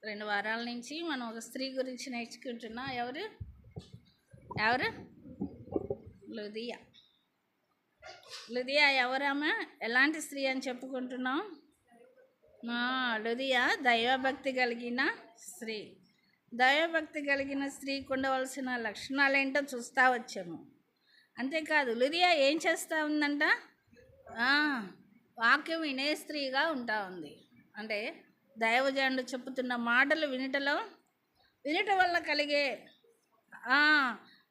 2 వారాల నుంచి మనం ఒక స్త్రీ గురించి నేర్చుకుంటున్నాం. ఎవరు? లుదియా ఎవరమ్మా? ఎలాంటి స్త్రీ అని చెప్పుకుంటున్నాం? లుదియా దైవభక్తి కలిగిన స్త్రీ. దైవభక్తి కలిగిన స్త్రీకి ఉండవలసిన లక్షణాలు ఏంటో చూస్తూ వచ్చాము. అంతేకాదు లుదియా ఏం చేస్తూ ఉందంట? వాక్యం వినే స్త్రీగా ఉంటా ఉంది. అంటే దైవజనుడు చెప్పుతున్న మాటలు వినటం వల్ల కలిగే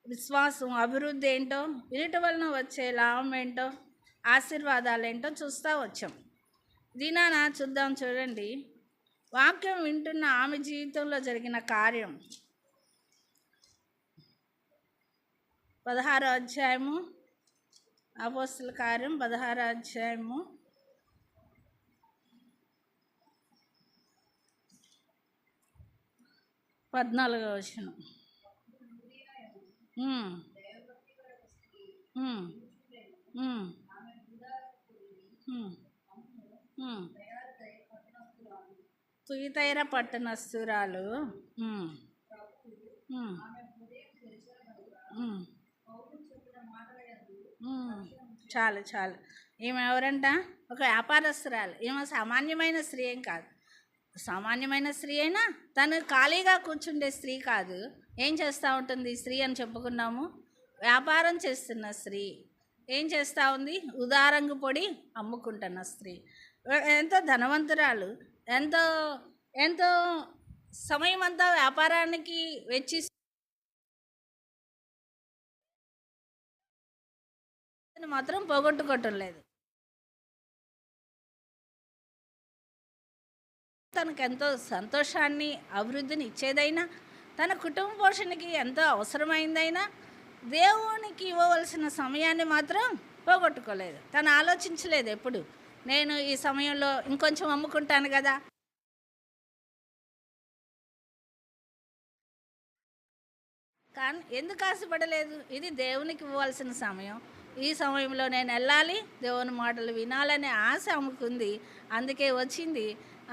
విశ్వాసం, అభివృద్ధి ఏంటో, వినటం వలన వచ్చే లాభం ఏంటో, ఆశీర్వాదాలు ఏంటో చూస్తూ వచ్చాం. దీనాన చూద్దాం. చూడండి, వాక్యం వింటున్న ఆమె జీవితంలో జరిగిన కార్యం. 16వ అధ్యాయము, అపోస్తల కార్యం 16వ అధ్యాయము 14వ వచనం. తుయతైర పట్టణస్థురాలు. చాలు. ఈమె ఎవరంట? ఒక వ్యాపారస్తురాలు. ఈమె సామాన్యమైన స్త్రీ ఏం కాదు. సామాన్యమైన స్త్రీ అయినా తను ఖాళీగా కూర్చుండే స్త్రీ కాదు. ఏం చేస్తూ ఉంటుంది స్త్రీ అని చెప్పుకున్నాము? వ్యాపారం చేస్తున్న స్త్రీ. ఏం చేస్తూ ఉంది? ఉదారంగు పొడి అమ్ముకుంటున్న స్త్రీ. ఎంతో ధనవంతురాలు. ఎంతో సమయం అంతా వ్యాపారానికి వెచ్చి మాత్రం పోగొట్టుకోవటం లేదు. తనకు ఎంతో సంతోషాన్ని, అభివృద్ధిని ఇచ్చేదైనా, తన కుటుంబ పోషణకి ఎంతో అవసరమైందైనా దేవునికి ఇవ్వవలసిన సమయాన్ని మాత్రం పోగొట్టుకోలేదు. తను ఆలోచించలేదు ఎప్పుడు, నేను ఈ సమయంలో ఇంకొంచెం అమ్ముకుంటాను కదా, కానీ ఎందుకు ఆశపడలేదు? ఇది దేవునికి ఇవ్వాల్సిన సమయం. ఈ సమయంలో నేను వెళ్ళాలి, దేవుని మాటలు వినాలనే ఆశ ఆమెకుంది. అందుకే వచ్చింది.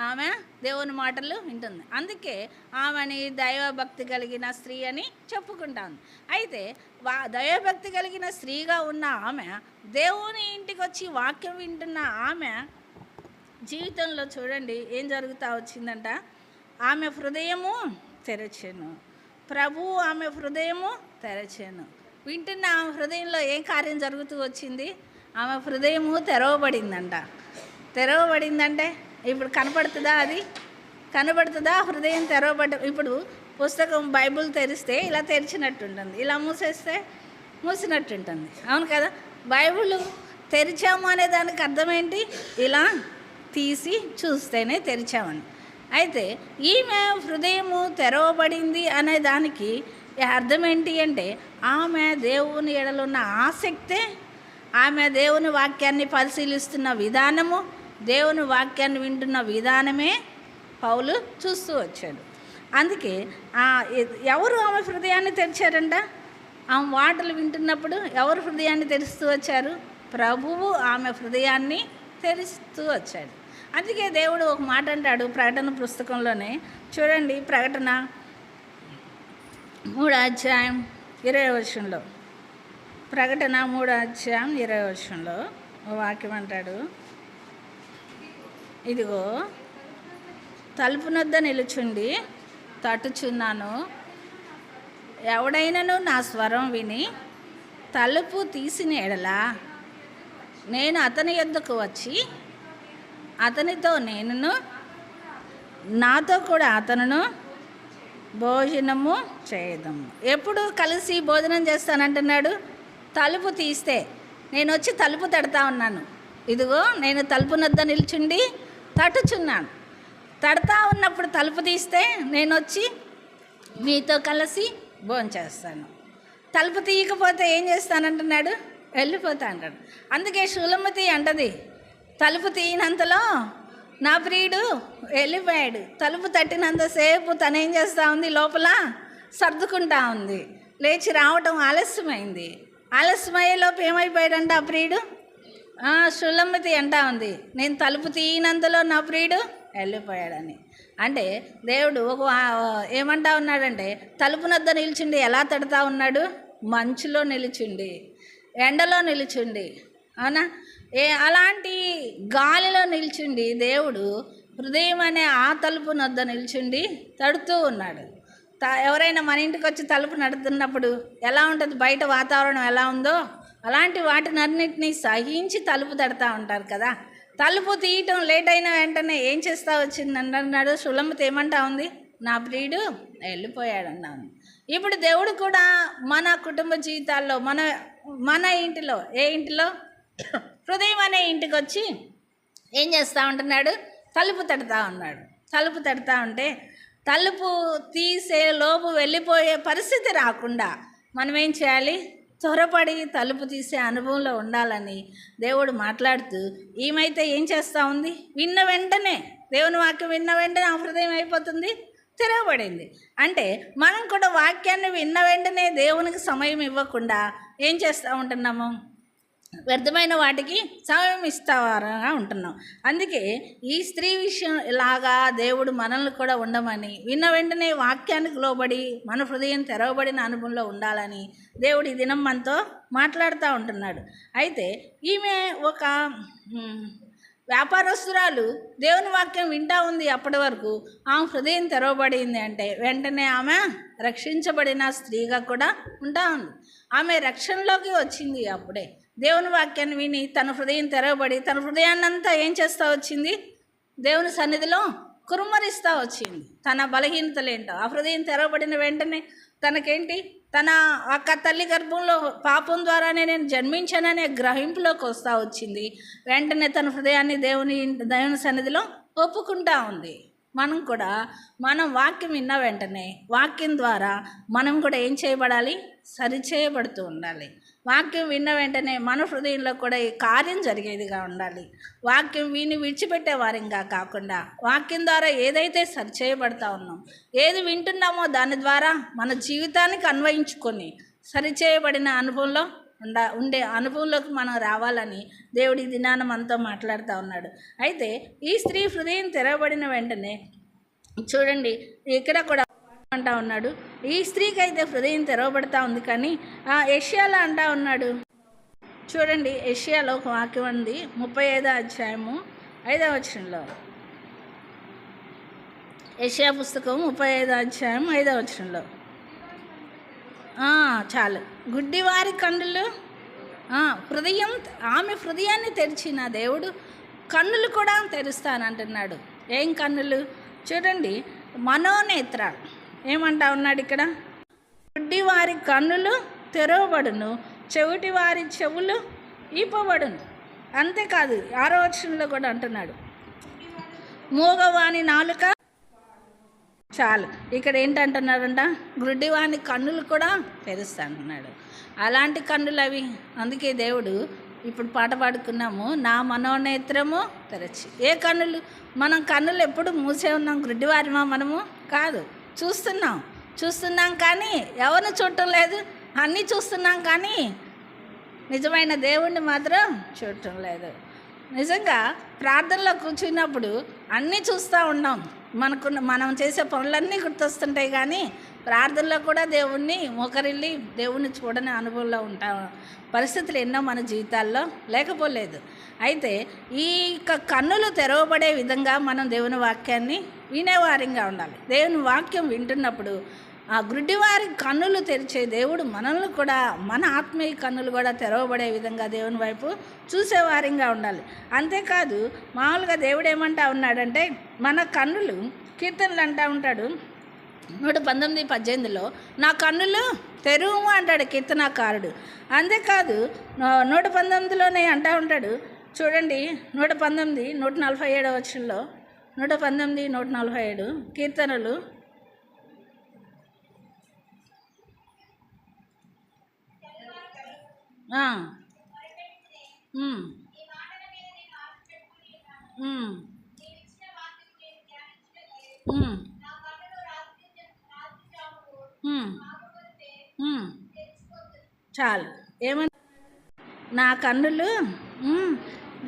ఆమె దేవుని మాటలు వింటుంది. అందుకే ఆమెని దైవభక్తి కలిగిన స్త్రీ అని చెప్పుకుంటాను. అయితే దైవభక్తి కలిగిన స్త్రీగా ఉన్న ఆమె దేవుని ఇంటికి వచ్చి వాక్యం వింటున్న ఆమె జీవితంలో చూడండి ఏం జరుగుతూ వచ్చిందంట. ఆమె హృదయము తెరచెను. ప్రభువు ఆమె హృదయము తెరచెను. వింటున్న ఆమె హృదయంలో ఏం కార్యం జరుగుతూ వచ్చింది? ఆమె హృదయము తెరవబడిందంటే ఇప్పుడు కనపడుతుందా? అది కనపడుతుందా? హృదయం ఇప్పుడు పుస్తకం బైబిల్ తెరిస్తే ఇలా తెరిచినట్టుంటుంది, ఇలా మూసేస్తే మూసినట్టుంటుంది. అవును కదా? బైబిల్ తెరిచాము అనే దానికి అర్థం ఏంటి? ఇలా తీసి చూస్తేనే తెరిచామని. అయితే ఈమె హృదయము తెరవబడింది అనే దానికి అర్థం ఏంటి అంటే ఆమె దేవుని ఎడలున్న ఆసక్తే, ఆమె దేవుని వాక్యాన్ని పరిశీలిస్తున్న విధానము, దేవుని వాక్యాన్ని వింటున్న విధానమే పౌలు చూస్తూ వచ్చాడు. అందుకే ఎవరు ఆమె హృదయాన్ని తెరిచారంట? ఆమె మాటలు వింటున్నప్పుడు ఎవరు హృదయాన్ని తెరుస్తూ వచ్చారు? ప్రభువు ఆమె హృదయాన్ని తెరుస్తూ వచ్చాడు. అందుకే దేవుడు ఒక మాట అంటాడు ప్రకటన పుస్తకంలోనే. చూడండి, ప్రకటన 3వ అధ్యాయం 20వ వచనంలో. ప్రకటన 3వ అధ్యాయం 20వ వచనంలో వాక్యం అంటాడు, ఇదిగో తలుపునొద్ద నిలుచుండి తట్టుచున్నాను. ఎవడైనను నా స్వరం విని తలుపు తీసిన ఎడల నేను అతని యొద్దకు వచ్చి అతనితో నేనును, నాతో కూడా అతనును భోజనము చేయదము. ఎప్పుడు కలిసి భోజనం చేస్తానంటున్నాడు? తలుపు తీస్తే. నేను వచ్చి తలుపు తడతా ఉన్నాను. ఇదిగో నేను తలుపునొద్ద నిల్చుండి తట్టుచున్నాను. తడతా ఉన్నప్పుడు తలుపు తీస్తే నేను వచ్చి మీతో కలిసి భోజనం చేస్తాను. తలుపు తీయకపోతే ఏం చేస్తానంటున్నాడు? వెళ్ళిపోతా అంటాడు. అందుకే షూలమ్మతి అంటది, తలుపు తీయనంతలో నా ప్రియుడు వెళ్ళిపోయాడు. తలుపు తట్టినంతసేపు తనేం చేస్తూ ఉంది? లోపల సర్దుకుంటా ఉంది. లేచి రావటం ఆలస్యమైంది. ఆలస్యమయ్యేలోపు ఏమైపోయాడంట ఆ ప్రియుడు? షులమ్మతి అంటా ఉంది, నేను తలుపు తీయనంతలో నా ప్రియుడు వెళ్ళిపోయాడని. అంటే దేవుడు ఏమంటా ఉన్నాడంటే, తలుపునొద్ద నిలిచిండి ఎలా తడుతూ ఉన్నాడు? మంచులో నిలిచిండి, ఎండలో నిలిచిండి, అవునా? అలాంటి గాలిలో నిలిచిండి దేవుడు హృదయం అనే ఆ తలుపునొద్ద నిలిచిండి తడుతూ ఉన్నాడు. ఎవరైనా మన ఇంటికి వచ్చి తలుపు నడుతున్నప్పుడు ఎలా ఉంటుంది, బయట వాతావరణం ఎలా ఉందో అలాంటి వాటినన్నింటినీ సహించి తలుపు తడుతూ ఉంటారు కదా. తలుపు తీయటం లేట్ అయిన వెంటనే ఏం చేస్తా వచ్చింది అన్నాడు. సులభత ఏమంటా ఉంది? నా ప్రియుడు వెళ్ళిపోయాడు అన్నాను. ఇప్పుడు దేవుడు కూడా మన కుటుంబ జీవితాల్లో మన ఇంటిలో, ఏ ఇంటిలో, హృదయం అనే ఇంటికి వచ్చి ఏం చేస్తూ ఉంటున్నాడు? తలుపు తడుతూ ఉన్నాడు. తలుపు తడుతూ ఉంటే తలుపు తీసే లోపు వెళ్ళిపోయే పరిస్థితి రాకుండా మనం ఏం చేయాలి? త్వరపడి తలుపు తీసే అనుభవంలో ఉండాలని దేవుడు మాట్లాడుతూ, ఈమైతే ఏం చేస్తూ ఉంది? విన్న వెంటనే, దేవుని వాక్యం విన్న వెంటనే ఆ హృదయం అయిపోతుంది, తెరవబడింది. అంటే మనం కూడా వాక్యాన్ని విన్న వెంటనే దేవునికి సమయం ఇవ్వకుండా ఏం చేస్తూ ఉంటున్నాము? వ్యర్థమైన వాటికి సమయం ఇస్తావారుగా ఉంటున్నాం. అందుకే ఈ స్త్రీ విషయం ఇలాగా దేవుడు మనల్ని కూడా ఉండమని, విన్న వెంటనే వాక్యానికి లోబడి మన హృదయం తెరవబడిన అనుభవంలో ఉండాలని దేవుడు ఈ దినం మనతో మాట్లాడుతూ ఉంటున్నాడు. అయితే ఈమె ఒక వ్యాపారస్తురాలు దేవుని వాక్యం వింటా ఉంది. అప్పటి వరకు ఆమె హృదయం తెరవబడింది అంటే వెంటనే ఆమె రక్షించబడిన స్త్రీగా కూడా ఉంటా ఉంది. ఆమె రక్షణలోకి వచ్చింది. అప్పుడే దేవుని వాక్యాన్ని విని తన హృదయం తెరవబడి తన హృదయాన్నంతా ఏం చేస్తూ వచ్చింది? దేవుని సన్నిధిలో కురుమరిస్తూ వచ్చింది. తన బలహీనతలేంటో ఆ హృదయం తెరవబడిన వెంటనే తనకేంటి, తన అక్క తల్లి గర్భంలో పాపం ద్వారానే నేను జన్మించాననే గ్రహింపులోకి వస్తూ వచ్చింది. వెంటనే తన హృదయాన్ని దేవుని సన్నిధిలో ఒప్పుకుంటా ఉంది. మనం కూడా వాక్యం విన్న వెంటనే వాక్యం ద్వారా మనం కూడా ఏం చేయబడాలి? సరిచేయబడుతూ ఉండాలి. వాక్యం విన్న వెంటనే మన హృదయంలో కూడా ఈ కార్యం జరిగేదిగా ఉండాలి. వాక్యం విడిచిపెట్టే వారంగా కాకుండా వాక్యం ద్వారా ఏదైతే సరిచేయబడతా ఉన్నాం, ఏది వింటున్నామో దాని ద్వారా మన జీవితానికి అన్వయించుకొని సరిచేయబడిన అనుభవంలో ఉండే అనుభవంలోకి మనం రావాలని దేవుడి దినాన మనతో మాట్లాడుతూ ఉన్నాడు. అయితే ఈ స్త్రీ హృదయం తెరవబడిన వెంటనే చూడండి, ఇక్కడ కూడా అంటా ఉన్నాడు, ఈ స్త్రీకి అయితే హృదయం తెరవబడతా ఉంది. కానీ యెషయాలో అంటా ఉన్నాడు. చూడండి, యెషయాలో ఒక వాక్యం ఉంది, 35వ అధ్యాయము 5వ వచనంలో. యెషయా పుస్తకం 35వ అధ్యాయం 5వ వచనంలో. చాలు. గుడ్డివారి కన్నులు హృదయం, ఆమె హృదయాన్ని తెరిచిన దేవుడు కన్నులు కూడా తెరుస్తానంటున్నాడు. ఏం కన్నులు? చూడండి, మనోనేత్రాలు. ఏమంటా ఉన్నాడు ఇక్కడ? గుడ్డివారి కన్నులు తెరవబడును, చెవిటి వారి చెవులు ఈపబడును. అంతేకాదు 6వ వచనంలో కూడా అంటున్నాడు, మూగవాని నాలుక. చాలు. ఇక్కడ ఏంటంటున్నాడంట? గుడ్డివాని కన్నులు కూడా తెరుస్తా అంటున్నాడు. అలాంటి కన్నులు అవి. అందుకే దేవుడు ఇప్పుడు పాట పాడుకున్నాము, నా మనోనేత్రము తెరచి. ఏ కన్నులు? మనం కన్నులు ఎప్పుడు మూసే ఉన్నాం. గుడ్డివారిమా మనము? కాదు. చూస్తున్నాం కానీ ఎవరిని చూడటం లేదు. అన్నీ చూస్తున్నాం కానీ నిజమైన దేవుణ్ణి మాత్రం చూడటం లేదు. నిజంగా ప్రార్థనలో కూర్చున్నప్పుడు అన్నీ చూస్తూ ఉన్నాం. మనం చేసే పనులన్నీ గుర్తొస్తుంటాయి కానీ ప్రార్థనలో కూడా దేవుణ్ణి మోకరిల్లి దేవుణ్ణి చూడని అనుభవంలో ఉంటాం. పరిస్థితులు ఎన్నో మన జీవితాల్లో లేకపోలేదు. అయితే ఈ కన్నులు తెరవబడే విధంగా మనం దేవుని వాక్యాన్ని వినేవారంగా ఉండాలి. దేవుని వాక్యం వింటున్నప్పుడు ఆ గుడ్డివారి కన్నులు తెరిచే దేవుడు మనల్ని కూడా, మన ఆత్మీయ కన్నులు కూడా తెరవబడే విధంగా దేవుని వైపు చూసేవారంగా ఉండాలి. అంతేకాదు, మామూలుగా దేవుడు ఏమంటా ఉన్నాడంటే, మన కన్నులు, కీర్తనలు అంటూ ఉంటాడు 119:18లో, నా కన్నులు తెరువు అంటాడు కీర్తనాకారుడు. అంతేకాదు 119లోనే అంటూ ఉంటాడు. చూడండి, 119 147వ వచనంలో, 119 147 కీర్తనలు. చాలు. ఏమన్నా నా కన్నులు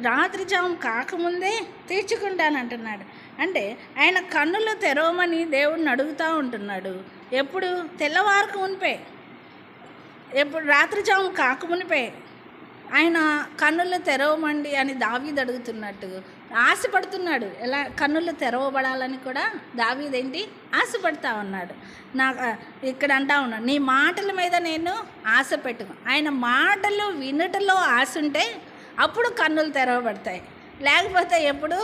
రాత్రి జాము కాకముందే తీర్చుకుంటానంటున్నాడు. అంటే ఆయన కన్నులు తెరవమని దేవుడిని అడుగుతూ ఉంటున్నాడు. ఎప్పుడు? తెల్లవారుకు మునిపే, ఎప్పుడు రాత్రి జాము కాకమునిపే ఆయన కన్నులు తెరవమండి అని దావీదు అడుగుతున్నట్టు ఆశపడుతున్నాడు. ఎలా కన్నులు తెరవబడాలని కూడా దావీదేంటి ఆశపడతా ఉన్నాడు. ఇక్కడ అంటా ఉన్నాడు, నీ మాటల మీద నేను ఆశ పెట్టుకో. ఆయన మాటలు వినుటలో ఆశ ఉంటే అప్పుడు కన్నులు తెరవబడతాయి. లేకపోతే ఎప్పుడు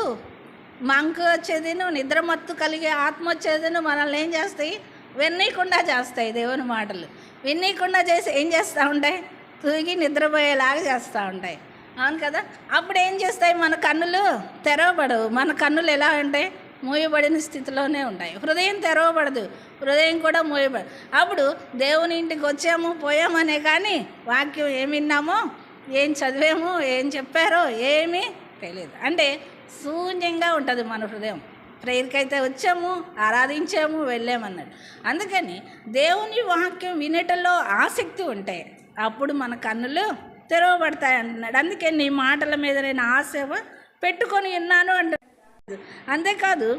మంకు వచ్చేదిను, నిద్రమత్తు కలిగే ఆత్మ వచ్చేదిను మనల్ని ఏం చేస్తాయి? విన్నీయకుండా చేస్తాయి. దేవుని మాటలు విన్నీయకుండా చేసి ఏం చేస్తూ ఉంటాయి? తూగి నిద్రపోయేలాగా చేస్తూ ఉంటాయి. అవును కదా? అప్పుడు ఏం చేస్తాయి? మన కన్నులు తెరవబడవు. మన కన్నులు ఎలా ఉంటాయి? మూయబడిన స్థితిలోనే ఉంటాయి. హృదయం తెరవబడదు, హృదయం కూడా మూయబడదు. అప్పుడు దేవుని ఇంటికి వచ్చాము పోయామనే కానీ వాక్యం ఏమి విన్నామో, ఏం చదివామో, ఏం చెప్పారో ఏమీ తెలియదు. అంటే శూన్యంగా ఉంటుంది మన హృదయం. ప్రేయర్కి అయితే వచ్చాము, ఆరాధించాము, వెళ్ళామన్నాడు. అందుకని దేవుని వాక్యం వినటంలో ఆసక్తి ఉంటే అప్పుడు మన కన్నులు తెరవబడతాయి అంటున్నాడు. అందుకే నీ మాటల మీద నేను ఆశ పెట్టుకొని ఉన్నాను అంటున్నాడు. అంతేకాదు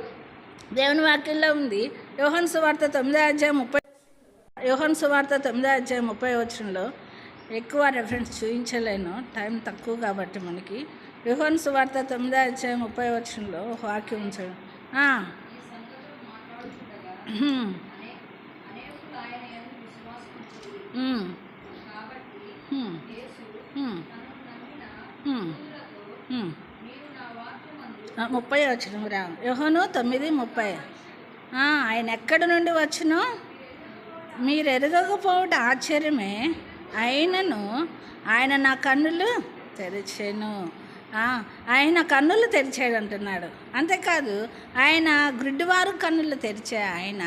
దేవుని వాక్యంలో ఉంది, యోహాను సువార్త 9:30 ఎక్కువ రెఫరెన్స్ చూపించలేను, టైం తక్కువ కాబట్టి మనకి. యోహాను సువార్త 9:30 ఒక వాక్యం ఉంచాడు. ముప్పై వచ్చిన యోహాను 9:30 ఆయన ఎక్కడి నుండి వచ్చునో మీరు ఎరగకపోవట ఆశ్చర్యమే, అయినను ఆయన నా కన్నులు తెరిచాను. ఆయన కన్నులు తెరిచాడు అంటున్నాడు. అంతేకాదు ఆయన గ్రుడ్డివారు కన్నులు తెరిచే ఆయన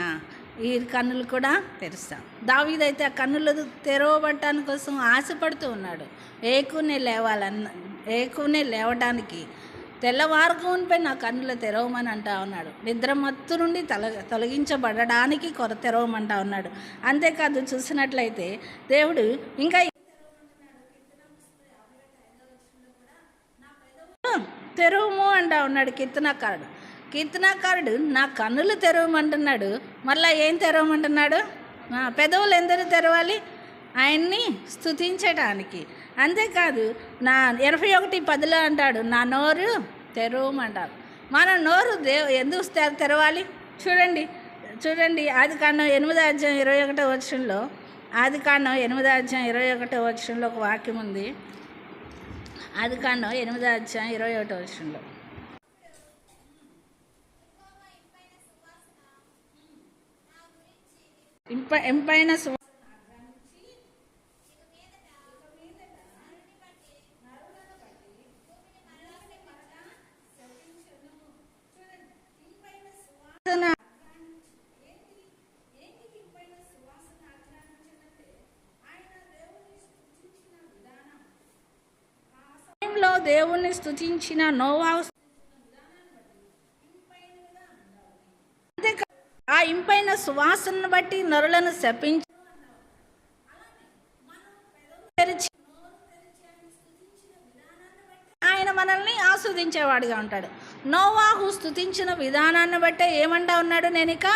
ఈ కన్నులు కూడా తెరుస్తాం. దావీదైతే ఆ కన్నులు తెరవబడటానికి కోసం ఆశపడుతూ ఉన్నాడు. ఏకునే లేవడానికి తెల్లవారుకునిపై నా కన్నులు తెరవమని అంటా ఉన్నాడు. నిద్రమత్తు నుండి తొలగించబడడానికి తెరవమంటా ఉన్నాడు. అంతేకాదు చూసినట్లయితే దేవుడు ఇంకా తెరవము అంటా ఉన్నాడు. కీర్తనాకారుడు నా కన్నులు తెరవమంటున్నాడు. మళ్ళీ ఏం తెరవమంటున్నాడు? పెదవులు ఎందుకు తెరవాలి? ఆయన్ని స్తుతించడానికి. అంతేకాదు 81:10 అంటాడు, నా నోరు తెరవమంటారు. మన నోరు ఎందుకు తెరవాలి? చూడండి ఆదికాండం 8:21 ఆదికాండం 8:21 ఒక వాక్యం ఉంది. ఆదికాండం 8:21 ఇంపైన దేవుణ్ణి స్తుతించిన నోవాహు ఆ ఇంపైన సువాసనను బట్టి నరులను శపించి ఆయన మనల్ని ఆస్వాదించేవాడిగా ఉంటాడు. నోవాహు స్తుతించిన విధానాన్ని బట్టే ఏమంటా ఉన్నాడు? నేను ఇక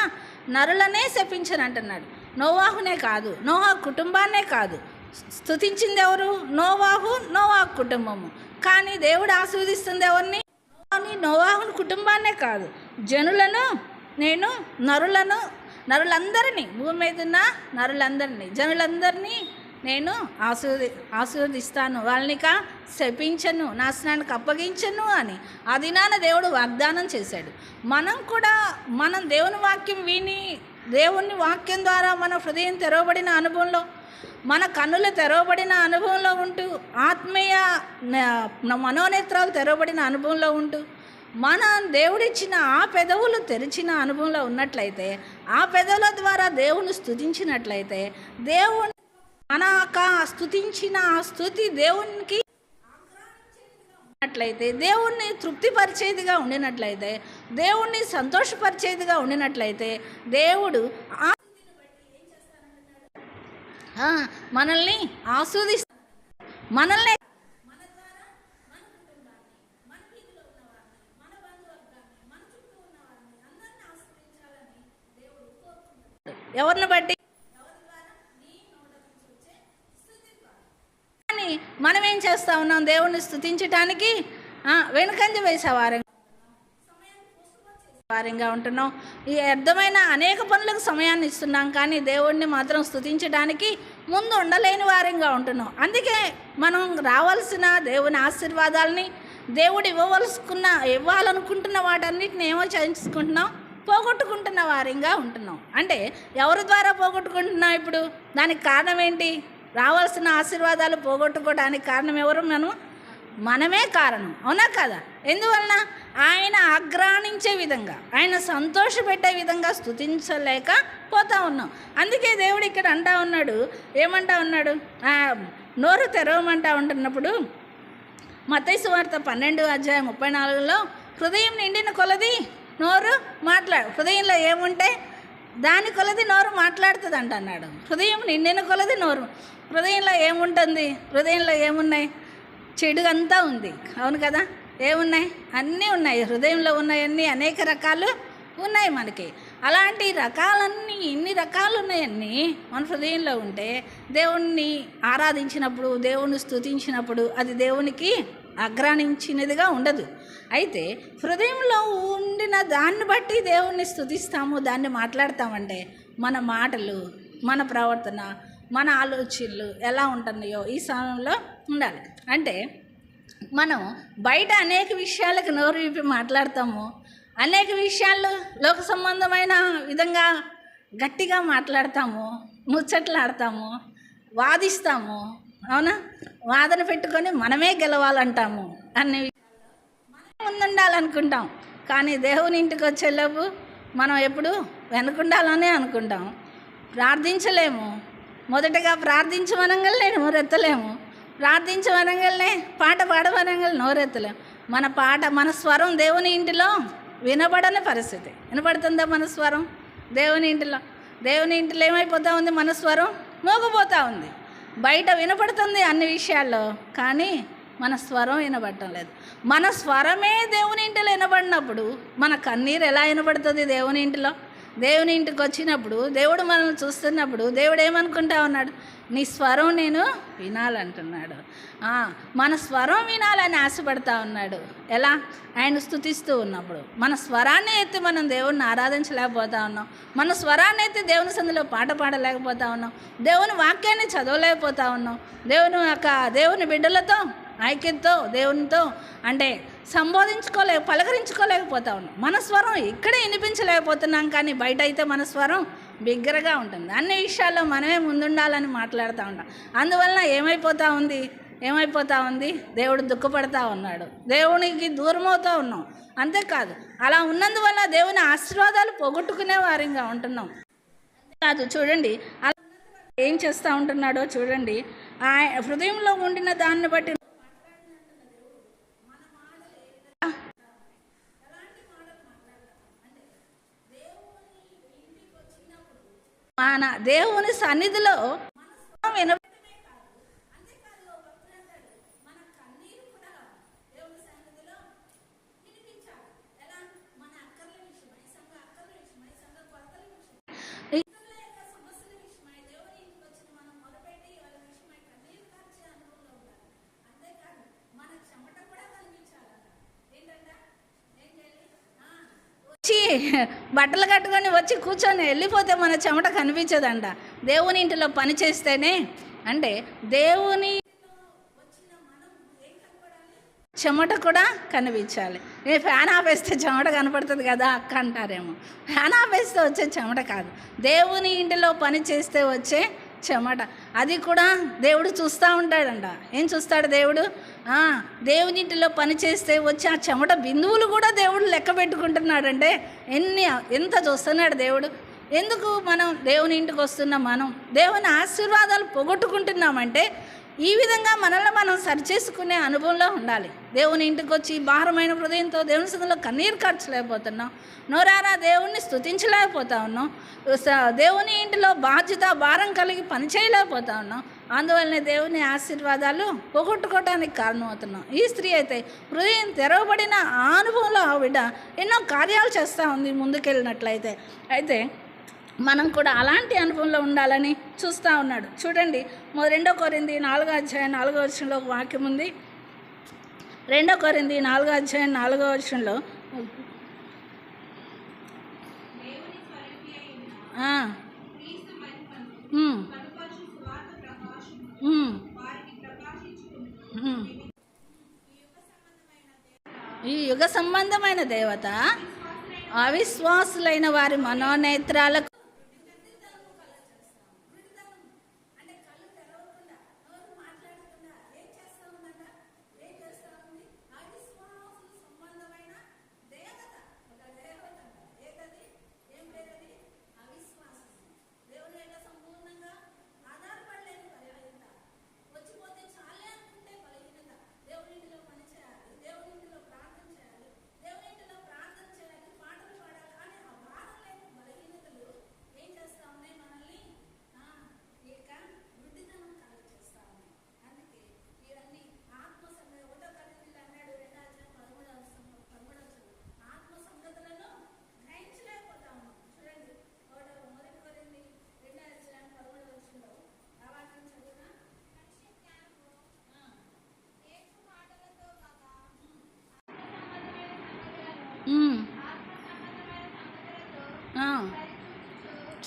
నరులనే శపించను అంటున్నాడు. నోవాహునే కాదు, నోవాహు కుటుంబాన్నే కాదు, స్తుతించింది ఎవరు? నోవాహు కుటుంబము. కానీ దేవుడు ఆస్వాదిస్తుంది ఎవరిని? నోవాహుని కుటుంబాన్నే కాదు, జనులను, నేను నరులందరినీ, భూమి మీద ఉన్న నరులందరినీ, జనులందరినీ నేను ఆశీర్వదిస్తాను, వాళ్ళనిక శపించను, నాశనానికి అప్పగించను అని ఆ దినాన దేవుడు వాగ్దానం చేశాడు. మనం దేవుని వాక్యం విని, దేవుని వాక్యం ద్వారా మన హృదయం తెరవబడిన అనుభవంలో, మన కన్నులు తెరవబడిన అనుభవంలో ఉంటూ, ఆత్మీయ మనోనేత్రాలు తెరవబడిన అనుభవంలో ఉంటూ, మన దేవుడిచ్చిన ఆ పెదవులు తెరిచిన అనుభవంలో ఉన్నట్లయితే, ఆ పెదవుల ద్వారా దేవుని స్తుతించినట్లయితే, దేవుని మన స్తుతించిన ఆ స్తుతి దేవునికి ఉన్నట్లయితే, దేవుణ్ణి తృప్తిపరిచేదిగా ఉండినట్లయితే, దేవుణ్ణి సంతోషపరిచేదిగా ఉండినట్లయితే, దేవుడు మనల్ని ఆస్వాదిస్తాడు. మనల్ని ఎవరిని బట్టి? కానీ మనం ఏం చేస్తూ ఉన్నాం? దేవుణ్ణి స్తుతించటానికి వెనుకంజ వారంగా ఉంటున్నాం. ఈ అర్థమైన అనేక పనులకు సమయాన్ని ఇస్తున్నాం, కానీ దేవుణ్ణి మాత్రం స్తుతించడానికి ముందు ఉండలేని వారంగా ఉంటున్నాం. అందుకే మనం రావాల్సిన దేవుని ఆశీర్వాదాలని, దేవుడు ఇవ్వాలనుకుంటున్న వాటన్నిటిని ఏమో చేసుకుంటున్నాం, పోగొట్టుకుంటున్న వారంగా ఉంటున్నాం. అంటే ఎవరి ద్వారా పోగొట్టుకుంటున్నాం? ఇప్పుడు దానికి కారణం ఏంటి? రావాల్సిన ఆశీర్వాదాలు పోగొట్టుకోవడానికి కారణం ఎవరు? మనమే కారణం. అవునా కదా? ఎందువలన? ఆయన ఆగ్రహించే విధంగా, ఆయన సంతోషపెట్టే విధంగా స్తుతించలేక పోతా ఉన్నాం. అందుకే దేవుడు ఇక్కడ అంటా ఉన్నాడు, ఏమంటా ఉన్నాడు? నోరు తెరవమంటా ఉంటున్నప్పుడు మత్తయి సువార్త 12:34 హృదయం నిండిన కొలది నోరు హృదయంలో ఏముంటే దాని కొలది నోరు మాట్లాడుతుంది అన్నాడు. హృదయం నిండిన కొలది నోరు. హృదయంలో ఏముంటుంది? హృదయంలో ఏమున్నాయి? చెడు అంతా ఉంది. అవును కదా? ఏమున్నాయి? అన్నీ ఉన్నాయి. హృదయంలో ఉన్నాయన్నీ అనేక రకాలు ఉన్నాయి మనకి. అలాంటి రకాలన్నీ, ఇన్ని రకాలు ఉన్నాయన్నీ మన హృదయంలో ఉంటే దేవుణ్ణి ఆరాధించినప్పుడు, దేవుణ్ణి స్తుతించినప్పుడు అది దేవునికి ఆగ్రహించినదిగా ఉండదు. అయితే హృదయంలో ఉండిన దాన్ని బట్టి దేవుణ్ణి స్తుతిస్తాము, దాన్ని మాట్లాడతామంటే మన మాటలు, మన ప్రవర్తన, మన ఆలోచనలు ఎలా ఉంటున్నాయో ఈ సమయంలో ఉండాలి. అంటే మనం బయట అనేక విషయాలకు నోరు విప్పి మాట్లాడతాము, అనేక విషయాల్లో లోక సంబంధమైన విధంగా గట్టిగా మాట్లాడతాము, ముచ్చట్లాడతాము, వాదిస్తాము. అవునా? వాదన పెట్టుకొని మనమే గెలవాలంటాము, అన్ని మనం ముందుండాలనుకుంటాం. కానీ దేవుని ఇంటికి వచ్చేలోపు మనం ఎప్పుడు వెనుకుండాలనే అనుకుంటాం. ప్రార్థించలేము. మొదటగా ప్రార్థించమనగానే నోరెత్తలేము, ప్రార్థించమనగానే పాట పాడమనగానే నోరెత్తలేము. మన స్వరం దేవుని ఇంటిలో వినబడని పరిస్థితి. వినపడుతుందా మన స్వరం? దేవుని ఇంటిలో ఏమైపోతూ ఉంది? మన స్వరం మోగిపోతూ ఉంది. బయట వినపడుతుంది అన్ని విషయాల్లో, కానీ మన స్వరం వినబడటం లేదు. మన స్వరమే దేవుని ఇంటిలో వినబడినప్పుడు మన కన్నీరు ఎలా వినబడుతుంది? దేవుని ఇంటిలో, దేవుని ఇంటికి వచ్చినప్పుడు, దేవుడు మనల్ని చూస్తున్నప్పుడు దేవుడు ఏమనుకుంటా ఉన్నాడు? నీ స్వరం నేను వినాలంటున్నాడు. మన స్వరం వినాలని ఆశపడతా ఉన్నాడు. ఎలా? ఆయన స్తుతిస్తూ ఉన్నప్పుడు మన స్వరాన్ని ఎత్తి మనం దేవుడిని ఆరాధించలేకపోతా ఉన్నాం. మన స్వరాన్ని ఎత్తి దేవుని సందులో పాట పాడలేకపోతా ఉన్నాం. దేవుని వాక్యాన్ని చదవలేకపోతా ఉన్నాం. దేవుని బిడ్డలతో ఐక్యతతో, దేవునితో అంటే పలకరించుకోలేకపోతా ఉన్నాం. మన స్వరం ఇక్కడే వినిపించలేకపోతున్నాం, కానీ బయట అయితే మన స్వరం బిగ్గరగా ఉంటుంది. అన్ని విషయాల్లో మనమే ముందుండాలని మాట్లాడుతూ ఉంటాం. అందువలన ఏమైపోతా ఉంది? దేవుడు దుఃఖపడతా ఉన్నాడు, దేవునికి దూరం అవుతూ ఉన్నాం. అంతేకాదు, అలా ఉన్నందువల్ల దేవుని ఆశీర్వాదాలు పోగొట్టుకునే వారంగా ఉంటున్నాం. కాదు, చూడండి అలా ఏం చేస్తూ ఉంటున్నాడో చూడండి. హృదయంలో ఉండిన దాన్ని బట్టి మన దేవుని సన్నిధిలో బట్టలు కట్టుకొని వచ్చి కూర్చొని వెళ్ళిపోతే మన చెమట కనిపించదంట. దేవుని ఇంటిలో పని చేస్తేనే, అంటే దేవుని చెమట కూడా కనిపించాలి. ఫ్యాన్ ఆపేస్తే చెమట కనపడుతుంది కదా అక్క అంటారేమో. ఫ్యాన్ ఆపేస్తే వచ్చే చెమట కాదు, దేవుని ఇంటిలో పని చేస్తే వచ్చే చెమట. అది కూడా దేవుడు చూస్తూ ఉంటాడంట. ఏం చూస్తాడు దేవుడు? దేవుని ఇంటిలో పని చేస్తే వచ్చి ఆ చెమట బిందువులు కూడా దేవుడు లెక్క పెట్టుకుంటున్నాడంటే ఎంత చూస్తున్నాడు దేవుడు. ఎందుకు మనం దేవుని ఇంటికి వస్తున్నాం? మనం దేవుని ఆశీర్వాదాలు పోగొట్టుకుంటున్నామంటే ఈ విధంగా మనల్ని మనం సరిచేసుకునే అనుభవంలో ఉండాలి. దేవుని ఇంటికి వచ్చి భారమైన హృదయంతో దేవుని సన్నిధిలో కన్నీరు కార్చలేకపోతున్నాం, నోరారా దేవుణ్ణి స్తుతించలేకపోతా ఉన్నాం, దేవుని ఇంటిలో భారం కలిగి పని చేయలేకపోతా ఉన్నాం. అందువల్లనే దేవుని ఆశీర్వాదాలు పోగొట్టుకోవడానికి కారణమవుతున్నాం. ఈ స్త్రీ అయితే హృదయం తెరవబడిన ఆ అనుభవంలో ఆవిడ ఎన్నో కార్యాలు చేస్తూ ఉంది ముందుకెళ్ళినట్లయితే. అయితే మనం కూడా అలాంటి అనుభవంలో ఉండాలని చూస్తూ ఉన్నాడు. చూడండి 2 కొరింథీ 4:4 ఒక వాక్యం ఉంది. 2 కొరింథీ 4:4 ఈ యుగ సంబంధమైన దేవత అవిశ్వాసులైన వారి మనోనేత్రాలకు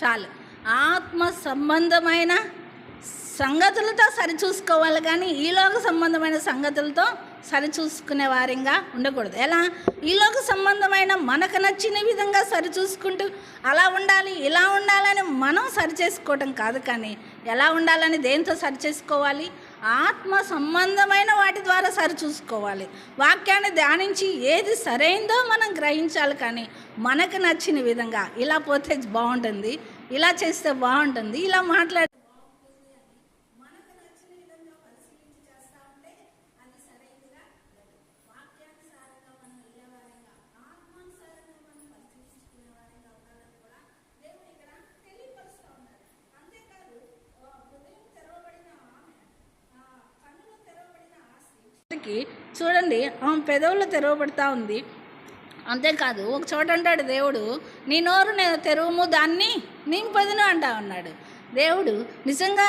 చాలు. ఆత్మ సంబంధమైన సంగతులతో సరిచూసుకోవాలి, కానీ ఈలోక సంబంధమైన సంగతులతో సరిచూసుకునే వారిగా ఉండకూడదు. ఎలా? ఈలోక సంబంధమైన మనకు నచ్చిన విధంగా సరిచూసుకుంటూ అలా ఉండాలి ఇలా ఉండాలని మనం సరిచేసుకోవటం కాదు, కానీ ఎలా ఉండాలని దేంతో సరిచేసుకోవాలి? ఆత్మ సంబంధమైన వాటి ద్వారా సరిచూసుకోవాలి. వాక్యాన్ని ధ్యానించి ఏది సరైందో మనం గ్రహించాలి, కానీ మనకు నచ్చిన విధంగా ఇలా పోతే బాగుంటుంది, ఇలా చేస్తే బాగుంటుంది, ఇలా మాట్లాడితే చూడండి, ఆమె పెదవులు తెరవబడతా ఉంది. అంతేకాదు ఒక చోట అంటాడు దేవుడు, నీ నోరు నేను తెరువుము దాన్ని నింపదును అంటా ఉన్నాడు దేవుడు. నిజంగా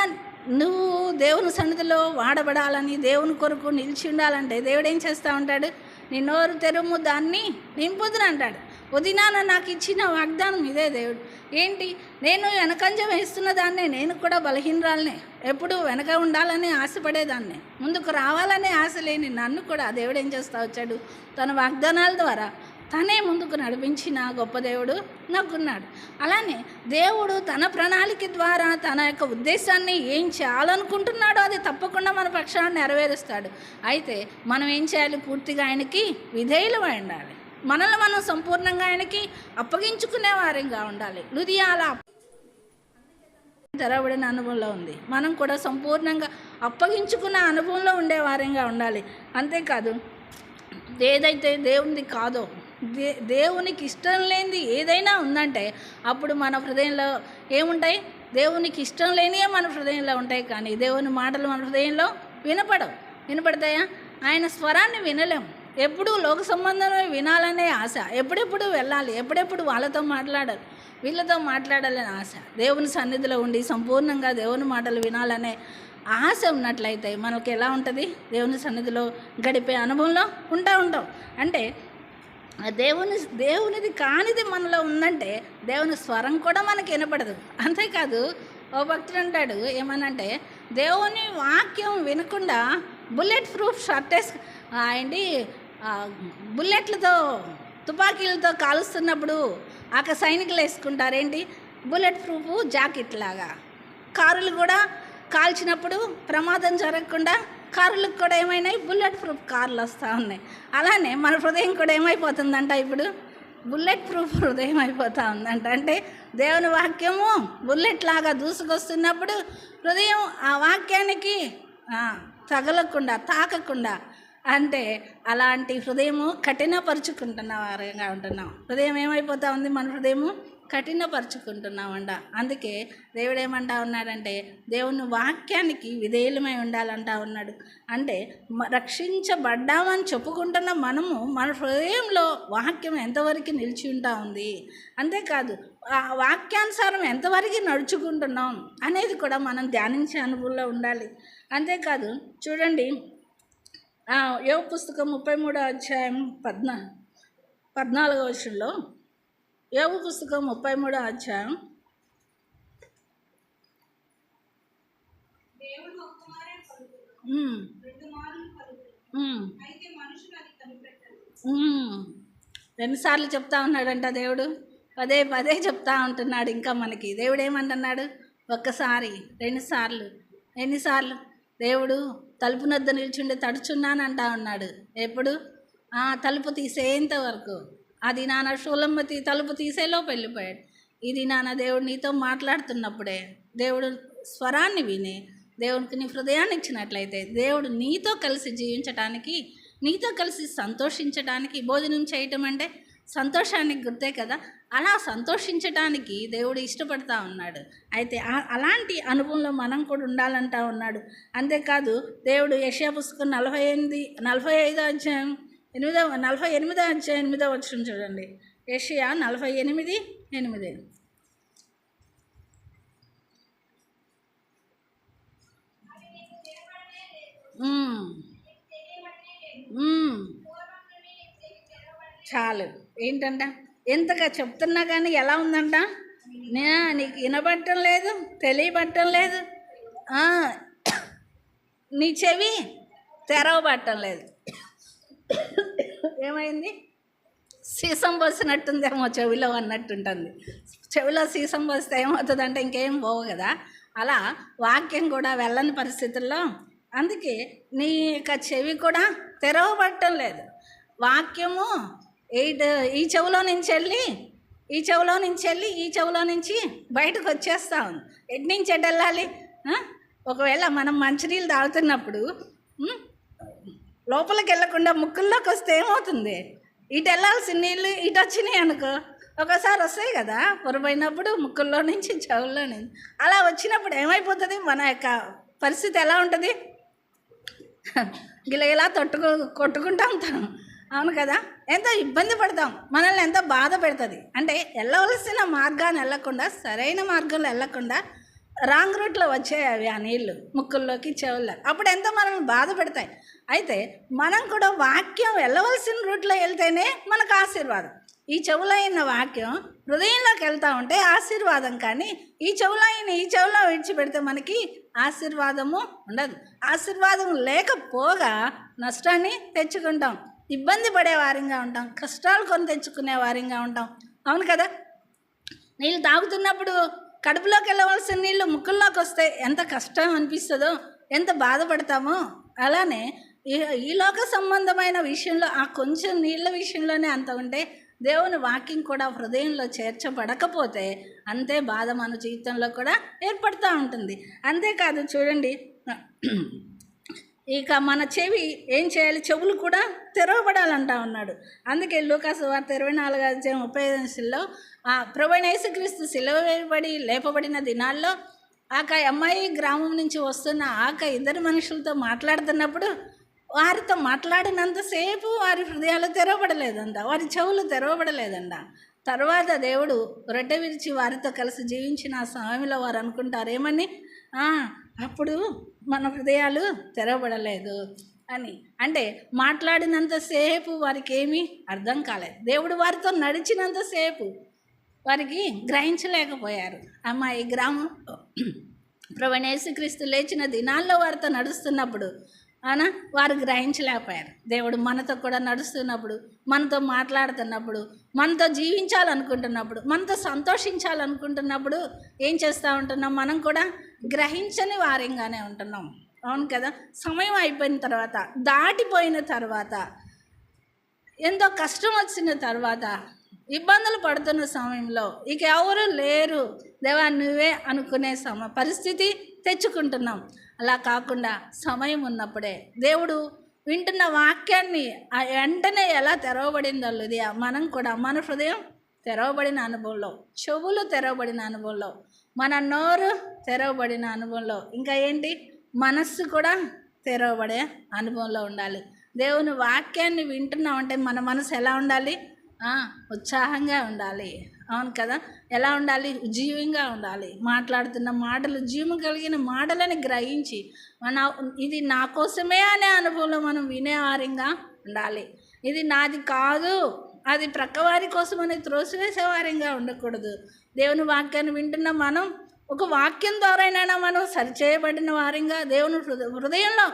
నువ్వు దేవుని సన్నిధిలో వాడబడాలని, దేవుని కొరకు నిలిచి ఉండాలంటే దేవుడు ఏం చేస్తూ ఉంటాడు? నీ నోరు తెరువుము దాన్ని నింపుదును అంటాడు. ఉదినాన నాకు ఇచ్చిన వాగ్దానం ఇదే. దేవుడు ఏంటి? నేను వెనకంజ వేస్తున్న దాన్నే, నేను కూడా బలహీనరాలనే, ఎప్పుడు వెనక ఉండాలని ఆశపడేదాన్నే, ముందుకు రావాలనే ఆశ లేని నన్ను కూడా దేవుడు ఏం చేస్తూ వచ్చాడు? తన వాగ్దానాల ద్వారా తనే ముందుకు నడిపించిన గొప్ప దేవుడు నాకున్నాడు. అలానే దేవుడు తన ప్రణాళిక ద్వారా తన యొక్క ఉద్దేశాన్ని ఏం చేయాలనుకుంటున్నాడో అది తప్పకుండా మన పక్షాన్ని నెరవేరుస్తాడు. అయితే మనం ఏం చేయాలి? పూర్తిగా ఆయనకి విధేయులమై ఉండాలి. మనల్ని మనం సంపూర్ణంగా ఆయనకి అప్పగించుకునే వారంగా ఉండాలి. లుదియాల తెరవబడిన అనుభవంలో ఉంది. మనం కూడా సంపూర్ణంగా అప్పగించుకున్న అనుభవంలో ఉండే వారంగా ఉండాలి. అంతేకాదు, ఏదైతే దేవునిది కాదో, దేవునికి ఇష్టం లేనిది ఏదైనా ఉందంటే అప్పుడు మన హృదయంలో ఏముంటాయి? దేవునికి ఇష్టం లేనివే మన హృదయంలో ఉంటాయి, కానీ దేవుని మాటలు మన హృదయంలో వినపడతాయా? ఆయన స్వరాన్ని వినలేము. ఎప్పుడు లోక సంబంధమే వినాలనే ఆశ, ఎప్పుడెప్పుడు వెళ్ళాలి, ఎప్పుడెప్పుడు వాళ్ళతో మాట్లాడాలి, వీళ్ళతో మాట్లాడాలనే ఆశ, దేవుని సన్నిధిలో ఉండి సంపూర్ణంగా దేవుని మాటలు వినాలనే ఆశ ఉన్నట్లయితే మనకి ఎలా ఉంటుంది? దేవుని సన్నిధిలో గడిపే అనుభవంలో ఉంటాం. అంటే దేవునిది కానిది మనలో ఉందంటే దేవుని స్వరం కూడా మనకి వినపడదు. అంతేకాదు, ఓ భక్తుడు అంటాడు ఏమనంటే, దేవుని వాక్యం వినకుండా బుల్లెట్ ప్రూఫ్ షర్టేస్ ఏంటి బుల్లెట్లతో తుపాకీలతో కాలుస్తున్నప్పుడు సైనికులు వేసుకుంటారేంటి? బుల్లెట్ ప్రూఫ్ జాకెట్ లాగా. కారులు కూడా కాల్చినప్పుడు ప్రమాదం జరగకుండా కారులకు కూడా ఏమైనాయి? బుల్లెట్ ప్రూఫ్ కార్లు వస్తూ ఉన్నాయి. అలానే మన హృదయం కూడా ఏమైపోతుందంట ఇప్పుడు? బుల్లెట్ ప్రూఫ్ హృదయం అయిపోతూ ఉందంట. అంటే దేవుని వాక్యము బుల్లెట్ లాగా దూసుకొస్తున్నప్పుడు హృదయం ఆ వాక్యానికి తగలకుండా, తాకకుండా, అంటే అలాంటి హృదయము కఠినపరుచుకుంటున్న వారంగా ఉంటున్నాం. హృదయం ఏమైపోతూ ఉంది? మన హృదయము కఠినపరుచుకుంటున్నామంట. అందుకే దేవుడు ఏమంటా ఉన్నాడంటే దేవుని వాక్యానికి విధేయులమై ఉండాలంటా ఉన్నాడు. అంటే రక్షించబడ్డామని చెప్పుకుంటున్న మనము మన హృదయంలో వాక్యం ఎంతవరకు నిలిచి ఉంటా ఉంది, అంతేకాదు ఆ వాక్యానుసారం ఎంతవరకు నడుచుకుంటున్నాం అనేది కూడా మనం ధ్యానించే అనుభవంలో ఉండాలి. అంతేకాదు చూడండి, యోబు పుస్తకం 33వ అధ్యాయం 14వ వచనంలో, యోబు పుస్తకం 33వ అధ్యాయం ఎన్నిసార్లు చెప్తా ఉన్నాడంట దేవుడు, పదే పదే చెప్తా ఉంటున్నాడు. ఇంకా మనకి దేవుడు ఏమంటున్నాడు, ఒక్కసారి, రెండుసార్లు, ఎన్నిసార్లు దేవుడు తలుపు నద్ద నిల్చుండి తడుచున్నానంటా ఉన్నాడు. ఎప్పుడు? తలుపు తీసేంత వరకు. అది నాన్న షూలమ్మతి తలుపు తీసేలోపు వెళ్ళిపోయాడు. ఇది నాన్న దేవుడు నీతో మాట్లాడుతున్నప్పుడే, దేవుడు స్వరాన్ని విని దేవునికి నీ హృదయాన్ని ఇచ్చినట్లయితే దేవుడు నీతో కలిసి జీవించటానికి, నీతో కలిసి సంతోషించడానికి, భోజనం చేయటం అంటే సంతోషానికి గుర్తే కదా, అలా సంతోషించటానికి దేవుడు ఇష్టపడతా ఉన్నాడు. అయితే అలాంటి అనుభవంలో మనం కూడా ఉండాలంటా ఉన్నాడు. అంతేకాదు దేవుడు యెషయా పుస్తకం 45వ అధ్యాయం 8వ వచనం చూడండి. యెషయా 48:8. చాలు. ఏంటంట, ఎంతగా చెప్తున్నా కానీ ఎలా ఉందంట, నీకు వినబట్టం లేదు, తెలియబట్టం లేదు, నీ చెవి తెరవబట్టం లేదు. ఏమైంది? సీసం పోసినట్టుందేమో చెవిలో అన్నట్టుంటుంది. చెవిలో సీసం పోస్తే ఏమవుతుందంటే ఇంకేం పోవు కదా, అలా వాక్యం కూడా వెళ్ళని పరిస్థితుల్లో. అందుకే నీ యొక్క చెవి కూడా తెరవబట్టం లేదు. వాక్యము ఈ చెవిలో నుంచి వెళ్ళి ఈ చెవిలో నుంచి బయటకు వచ్చేస్తా ఉంది. ఎటు నుంచి ఎటు వెళ్ళాలి? ఒకవేళ మనం మంచినీళ్ళు తాగుతున్నప్పుడు లోపలికి వెళ్ళకుండా ముక్కుల్లోకి వస్తే ఏమవుతుంది? ఇటు వెళ్ళాల్సిన నీళ్ళు ఇటు వచ్చినాయి అనుకో, ఒకసారి వస్తాయి కదా పొరపోయినప్పుడు, ముక్కుల్లో నుంచి చెవుల్లో నుంచి. అలా వచ్చినప్పుడు ఏమైపోతుంది? మన యొక్క పరిస్థితి ఎలా ఉంటుంది? ఇలా కొట్టుకుంటా ఉంటాం. అవును కదా, ఎంతో ఇబ్బంది పడతాం, మనల్ని ఎంతో బాధ పెడుతుంది. అంటే వెళ్ళవలసిన మార్గాన్ని వెళ్ళకుండా, సరైన మార్గంలో వెళ్ళకుండా రాంగ్ రూట్లో వచ్చాయి అవి, ఆ నీళ్ళు ముక్కుల్లోకి చెవుల్లో. అప్పుడు ఎంతో మనల్ని బాధ పెడతాయి. అయితే మనం కూడా వాక్యం వెళ్ళవలసిన రూట్లో వెళ్తేనే మనకు ఆశీర్వాదం. ఈ చెవులో అయిన వాక్యం హృదయంలోకి వెళ్తూ ఉంటే ఆశీర్వాదం, కానీ ఈ చెవులో విడిచిపెడితే మనకి ఆశీర్వాదము ఉండదు. ఆశీర్వాదం లేకపోగా నష్టాన్ని తెచ్చుకుంటాం, ఇబ్బంది పడే వారంగా ఉంటాం, కష్టాలు కొని తెచ్చుకునే వారంగా ఉంటాం. అవును కదా, నీళ్ళు తాగుతున్నప్పుడు కడుపులోకి వెళ్ళవలసిన నీళ్ళు ముక్కుల్లోకి వస్తే ఎంత కష్టం అనిపిస్తుందో, ఎంత బాధపడతామో, అలానే ఈ లోక సంబంధమైన విషయంలో ఆ కొంచెం నీళ్ళ విషయంలోనే అంత ఉంటే దేవుని వాక్యం కూడా హృదయంలో చేర్చబడకపోతే అంతే బాధ మన జీవితంలో కూడా ఏర్పడుతూ ఉంటుంది. అంతేకాదు చూడండి, ఇక మన చెవి ఏం చేయాలి? చెవులు కూడా తెరవబడాలంటా ఉన్నాడు. అందుకే లూకాసు వార్త 24:35 ప్రభువైన యేసుక్రీస్తు సిలువ వేయబడి లేపబడిన దినాల్లో అమ్మాయి గ్రామం నుంచి వస్తున్న ఇద్దరు మనుషులతో మాట్లాడుతున్నప్పుడు వారితో మాట్లాడినంతసేపు వారి హృదయాలు తెరవబడలేదంట, వారి చెవులు తెరవబడలేదంట. తర్వాత దేవుడు రొట్టె విరిచి వారితో కలిసి జీవించిన ఆ సమయంలో వారు అనుకుంటారు ఏమని, అప్పుడు మన హృదయాలు తెరవబడలేదు అని. అంటే మాట్లాడినంతసేపు వారికి ఏమీ అర్థం కాలేదు. దేవుడు వారితో నడిచినంతసేపు వారికి గ్రహించలేకపోయారు. ఈ గ్రామం ప్రభువైన యేసుక్రీస్తు లేచిన దినాల్లో వారితో నడుస్తున్నప్పుడు వారు గ్రహించలేకపోయారు. దేవుడు మనతో కూడా నడుస్తున్నప్పుడు, మనతో మాట్లాడుతున్నప్పుడు, మనతో జీవించాలనుకుంటున్నప్పుడు, మనతో సంతోషించాలనుకుంటున్నప్పుడు ఏం చేస్తూ ఉంటున్నాం? మనం కూడా గ్రహించని వారంగానే ఉంటున్నాం. అవును కదా, సమయం అయిపోయిన తర్వాత, దాటిపోయిన తర్వాత, ఎంతో కష్టం వచ్చిన తర్వాత, ఇబ్బందులు పడుతున్న సమయంలో ఇక ఎవరు లేరు, దేవా నువ్వే అనుకునే పరిస్థితి తెచ్చుకుంటున్నాం. అలా కాకుండా సమయం ఉన్నప్పుడే దేవుడు వింటున్న వాక్యాన్ని వెంటనే ఎలా తెరవబడిందో మనం కూడా మన హృదయం తెరవబడిన అనుభవంలో, చెవులు తెరవబడిన అనుభవంలో, మన నోరు తెరవబడిన అనుభవంలో, ఇంకా ఏంటి, మనస్సు కూడా తెరవబడే అనుభవంలో ఉండాలి. దేవుని వాక్యాన్ని వింటున్నామంటే మన మనసు ఎలా ఉండాలి? ఉత్సాహంగా ఉండాలి. అవును కదా? ఎలా ఉండాలి? ఉజ్జీవంగా ఉండాలి. మాట్లాడుతున్న మాటలు జీవం కలిగిన మాటలని గ్రహించి ఇది నా కోసమే అనే అనుభవంలో మనం వినేవారంగా ఉండాలి. ఇది నాది కాదు, అది ప్రక్కవారి కోసం అని త్రోసివేసేవారంగా ఉండకూడదు. దేవుని వాక్యాన్ని వింటున్న మనం ఒక వాక్యం ద్వారానైనా మనం సరిచేయబడిన వారంగా దేవుని హృదయంలో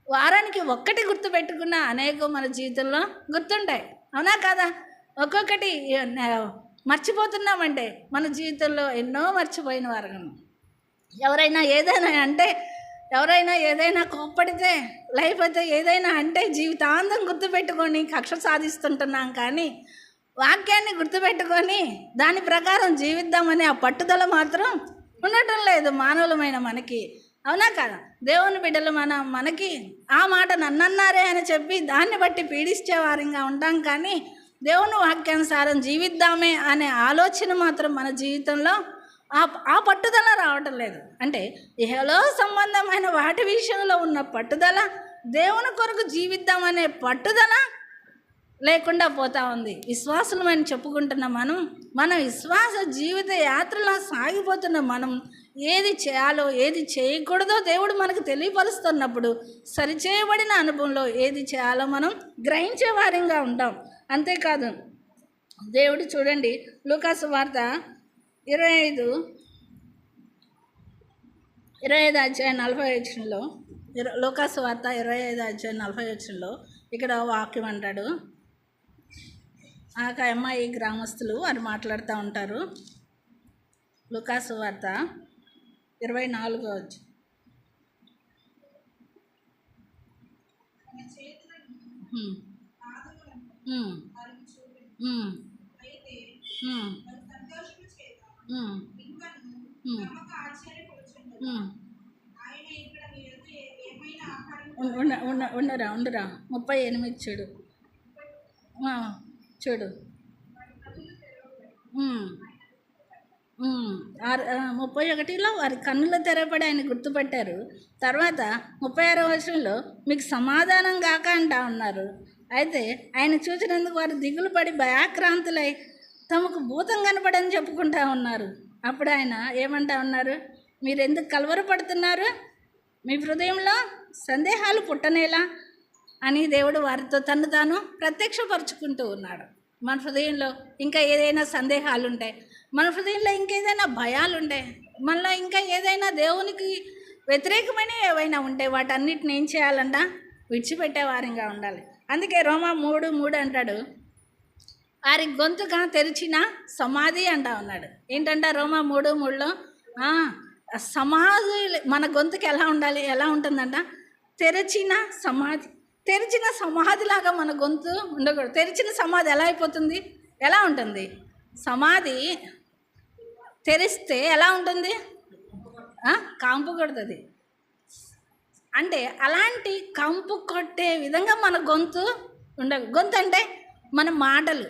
వారానికి ఒక్కటి గుర్తుపెట్టుకున్న అనేకం మన జీవితంలో గుర్తుంటాయి. అవునా కదా? ఒక్కొక్కటి మర్చిపోతున్నామంటే మన జీవితంలో ఎన్నో మర్చిపోయిన వారు. ఎవరైనా ఏదైనా కోప్పడితే, లేకపోతే ఏదైనా అంటే జీవితాంతం గుర్తుపెట్టుకొని కక్ష సాధిస్తుంటున్నాం. కానీ వాక్యాన్ని గుర్తుపెట్టుకొని దాని ప్రకారం జీవిద్దామని ఆ పట్టుదల మాత్రం ఉండటం లేదు మానవులమైన మనకి. అవునా కదా? దేవుని బిడ్డలు మనకి ఆ మాట నన్నన్నారే అని చెప్పి దాన్ని బట్టి పీడించేవారంగా ఉంటాం. కానీ దేవుని వాక్యానుసారం జీవిద్దామే అనే ఆలోచన మాత్రం మన జీవితంలో ఆ పట్టుదల రావటం లేదు. అంటే ఇహలో సంబంధమైన వాటి విషయంలో ఉన్న పట్టుదల, దేవుని కొరకు జీవిద్దామనే పట్టుదల లేకుండా పోతా ఉంది. విశ్వాసులమని చెప్పుకుంటున్న మన విశ్వాస జీవిత యాత్రలో సాగిపోతున్న మనం ఏది చేయాలో ఏది చేయకూడదో దేవుడు మనకు తెలియపరుస్తున్నప్పుడు సరిచేయబడిన అనుభవంలో ఏది చేయాలో మనం గ్రహించే వారంగా ఉంటాం. అంతేకాదు, దేవుడు చూడండి, లూకాసు వార్త 25 అధ్యాయం 40 వచనంలో, లూకాసు వార్త 25 అధ్యాయం 40 వచనంలో ఇక్కడ వాక్యం అంటాడు. ఆ అమ్మాయి గ్రామస్తులు వారు మాట్లాడుతూ ఉంటారు. లూకాసు వార్త 24 అధ్యాయం. ఉండరా 38 చూడు. 31లో వారి కన్నుల తెరపడి ఆయన గుర్తుపట్టారు. తర్వాత 36వ వచనంలో మీకు సమాధానం కాక అంటా ఉన్నారు. అయితే ఆయన చూసినందుకు వారు దిగులు పడి భయాక్రాంతులై తమకు భూతం కనపడని చెప్పుకుంటా ఉన్నారు. అప్పుడు ఆయన ఏమంటా ఉన్నారు? మీరు ఎందుకు కలవరపడుతున్నారు? మీ హృదయంలో సందేహాలు పుట్టనేలా అని దేవుడు వారితో తను తాను ప్రత్యక్షపరుచుకుంటూ ఉన్నాడు. మన హృదయంలో ఇంకా ఏదైనా సందేహాలు ఉంటాయి, మన హృదయంలో ఇంకేదైనా భయాలు ఉంటాయి, మనలో ఇంకా ఏదైనా దేవునికి వ్యతిరేకమైన ఏవైనా ఉంటే వాటన్నిటిని ఏం చేయాలంట? విడిచిపెట్టే వారంగా ఉండాలి. అందుకే రోమా 3:3 అంటాడు, వారి గొంతుగా తెరిచిన సమాధి అంటా ఉన్నాడు. ఏంటంట రోమా 3:3లో సమాధి మన గొంతుకి ఎలా ఉంటుందంట? తెరిచిన సమాధిలాగా మన గొంతు ఉండకూడదు. తెరిచిన సమాధి ఎలా అయిపోతుంది? ఎలా ఉంటుంది? సమాధి తెరిస్తే ఎలా ఉంటుంది? కాంపు కొడుతుంది. అంటే అలాంటి కంపు కొట్టే విధంగా మన గొంతు గొంతు అంటే మన మాటలు,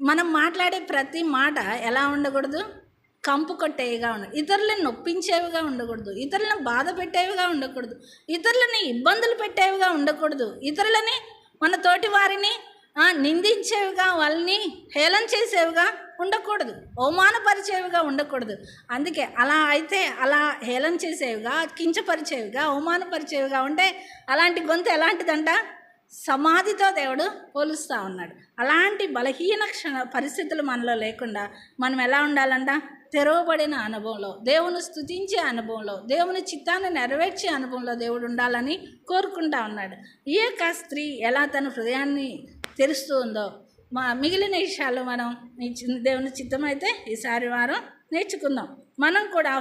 మనం మాట్లాడే ప్రతి మాట ఎలా ఉండకూడదు? కంపు కొట్టేవిగా ఉండదు. ఇతరులను నొప్పించేవిగా ఉండకూడదు, ఇతరులను బాధ పెట్టేవిగా ఉండకూడదు, ఇతరులని ఇబ్బందులు పెట్టేవిగా ఉండకూడదు, ఇతరులని మన తోటి వారిని నిందించేవిగా, వాళ్ళని హేళన చేసేవిగా ఉండకూడదు, అవమానపరిచేవిగా ఉండకూడదు. అందుకే అలా హేళన చేసేవిగా, కించపరిచేవిగా, అవమానపరిచేవిగా ఉంటే అలాంటి గొంతు ఎలాంటిదంట? సమాధితో దేవుడు పోలుస్తూ ఉన్నాడు. అలాంటి బలహీన పరిస్థితులు మనలో లేకుండా మనం ఎలా ఉండాలంట? తెరవబడిన అనుభవంలో, దేవుని స్తుతించే అనుభవంలో, దేవుని చిత్తాన్ని నెరవేర్చే అనుభవంలో దేవుడు ఉండాలని కోరుకుంటా ఉన్నాడు. ఈ యొక్క స్త్రీ ఎలా తన హృదయాన్ని తెరుస్తూ ఉందో మిగిలిన విషయాలు మనం దేవుని చిత్తమైతే ఈసారి వారం నేర్చుకుందాం. మనం కూడా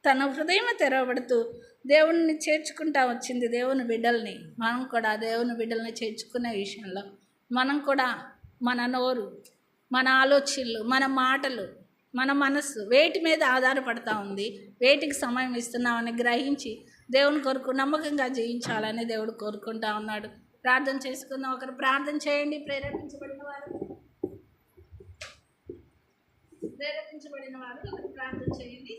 తన హృదయం తెరవబడుతూ దేవుడిని చేర్చుకుంటా వచ్చింది దేవుని బిడ్డల్ని. మనం కూడా దేవుని బిడ్డల్ని చేర్చుకునే విషయంలో మనం కూడా మన నోరు, మన ఆలోచనలు, మన మాటలు, మన మనస్సు వేటి మీద ఆధారపడతా ఉంది, వేటికి సమయం ఇస్తున్నామని గ్రహించి దేవుని కొరకు నమ్మకంగా జీవించాలని దేవుడు కోరుకుంటా ఉన్నాడు. ప్రార్థన చేసుకుందాం. ఒకరు ప్రార్థన చేయండి. ప్రేరేపించబడిన వారు ఒకరు ప్రార్థన చేయండి.